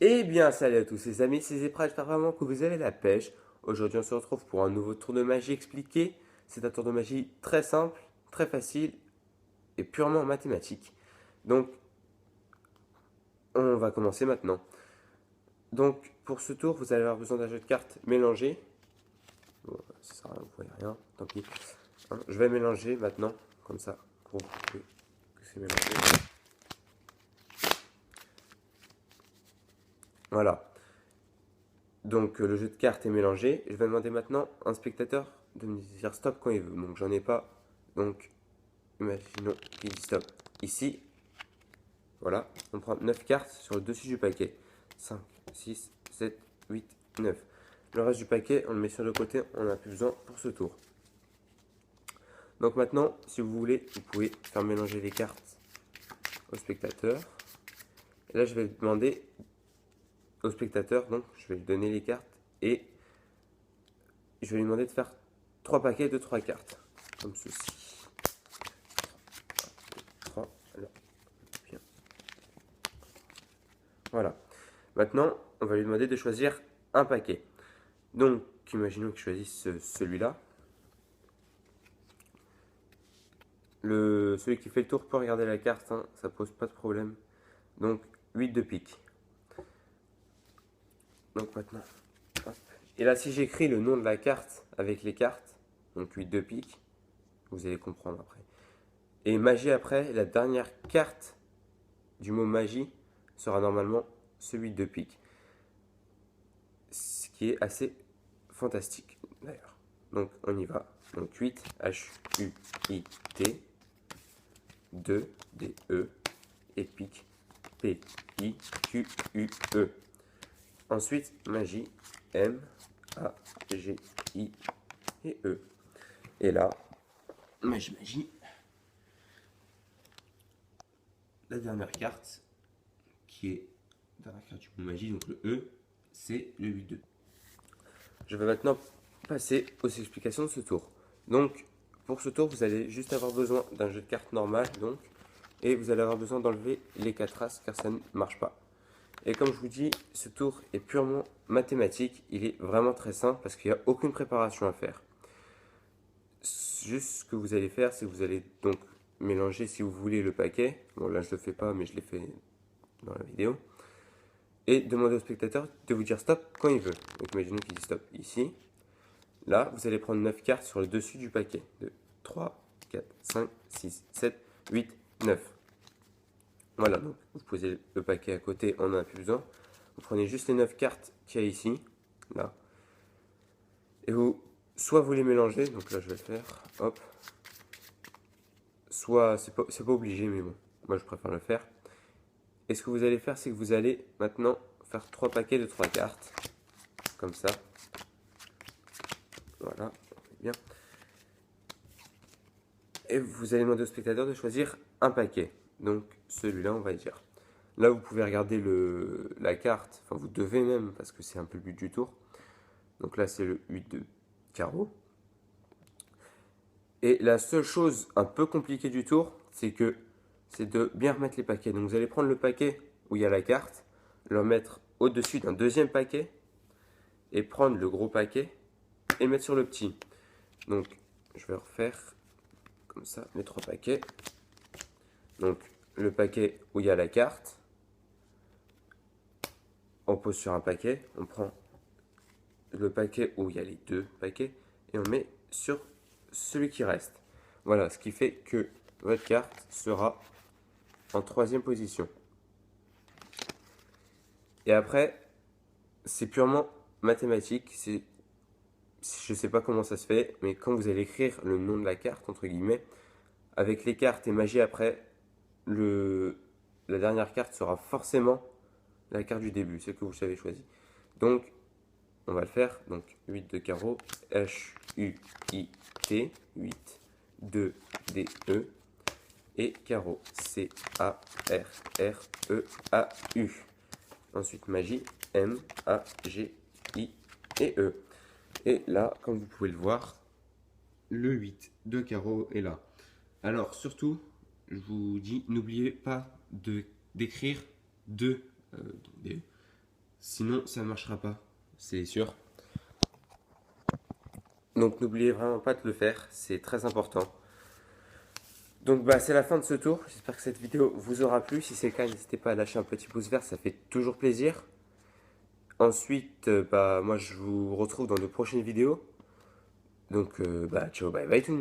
Eh bien, salut à tous les amis, c'est Zepra, j'espère vraiment que vous avez la pêche. Aujourd'hui, on se retrouve pour un nouveau tour de magie expliqué. C'est un tour de magie très simple, très facile et purement mathématique. Donc, on va commencer maintenant. Donc, pour ce tour, vous allez avoir besoin d'un jeu de cartes mélangé. Bon, ça sert à rien, vous voyez rien, tant pis. Hein, je vais mélanger maintenant, comme ça, pour que c'est mélangé. Voilà. Donc le jeu de cartes est mélangé. Je vais demander maintenant à un spectateur de me dire stop quand il veut. Donc j'en ai pas. Donc imaginons qu'il dit stop. Ici, voilà, on prend 9 cartes sur le dessus du paquet. 5, 6, 7, 8, 9. Le reste du paquet, on le met sur le côté, on n'a plus besoin pour ce tour. Donc maintenant, si vous voulez, vous pouvez faire mélanger les cartes au spectateur. Et là, je vais demander au spectateur, donc je vais lui donner les cartes et je vais lui demander de faire 3 paquets de 3 cartes, comme ceci. 3, alors, bien. Voilà. Maintenant, on va lui demander de choisir un paquet. Donc, imaginons qu'il choisisse celui-là. Celui qui fait le tour peut regarder la carte, hein, ça pose pas de problème. Donc, 8 de pique. Donc maintenant, hop. Et là, si j'écris le nom de la carte avec les cartes, donc 8 de pique, vous allez comprendre après. Et magie après, la dernière carte du mot magie sera normalement ce 8 de pique. Ce qui est assez fantastique d'ailleurs. Donc on y va. Donc 8, H-U-I-T, 2, D-E, et pique, P-I-Q-U-E. Ensuite, magie, M-A-G-I et E. Et là, magie, la dernière carte, qui est la dernière carte du mot magie, donc le E, c'est le 8-2. Je vais maintenant passer aux explications de ce tour. Donc, pour ce tour, vous allez juste avoir besoin d'un jeu de cartes normal, donc, et vous allez avoir besoin d'enlever les 4 as, car ça ne marche pas. Et comme je vous dis, ce tour est purement mathématique, il est vraiment très simple, parce qu'il n'y a aucune préparation à faire. Juste ce que vous allez faire, c'est que vous allez donc mélanger, si vous voulez, le paquet. Bon, là, je ne le fais pas, mais je l'ai fait dans la vidéo. Et demander au spectateur de vous dire stop quand il veut. Donc, imaginons qu'il dit stop ici. Là, vous allez prendre 9 cartes sur le dessus du paquet. 2, 3, 4, 5, 6, 7, 8, 9. Voilà, donc vous posez le paquet à côté, on n'en a plus besoin. Vous prenez juste les 9 cartes qu'il y a ici, là. Et vous, soit vous les mélangez, donc là je vais le faire, hop. Soit, c'est pas obligé, mais bon, moi je préfère le faire. Et ce que vous allez faire, c'est que vous allez maintenant faire 3 paquets de 3 cartes. Comme ça. Voilà, bien. Et vous allez demander au spectateur de choisir un paquet. Donc celui-là, on va dire. Là, vous pouvez regarder la carte. Enfin, vous devez même, parce que c'est un peu le but du tour. Donc là, c'est le 8 de carreau. Et la seule chose un peu compliquée du tour, c'est de bien remettre les paquets. Donc vous allez prendre le paquet où il y a la carte, le mettre au-dessus d'un deuxième paquet, et prendre le gros paquet et le mettre sur le petit. Donc je vais refaire comme ça les 3 paquets. Donc le paquet où il y a la carte, on pose sur un paquet, on prend le paquet où il y a les 2 paquets et on met sur celui qui reste. Voilà, ce qui fait que votre carte sera en 3e position. Et après, c'est purement mathématique. Je ne sais pas comment ça se fait, mais quand vous allez écrire le nom de la carte, entre guillemets, avec les cartes et magie après, la dernière carte sera forcément la carte du début, celle que vous avez choisie. Donc, on va le faire. Donc, 8 de carreau, H-U-I-T, 8, 2, D-E, et carreau, C-A-R-R-E-A-U. Ensuite, magie, M-A-G-I et E. Et là, comme vous pouvez le voir, le 8 de carreau est là. Alors, surtout, je vous dis, n'oubliez pas d'écrire 2, Sinon, ça ne marchera pas, c'est sûr. Donc n'oubliez vraiment pas de le faire, c'est très important. Donc bah, c'est la fin de ce tour, j'espère que cette vidéo vous aura plu. Si c'est le cas, n'hésitez pas à lâcher un petit pouce vert, ça fait toujours plaisir. Ensuite, bah, moi je vous retrouve dans de prochaines vidéos. Donc bah, ciao, bye bye tout le monde.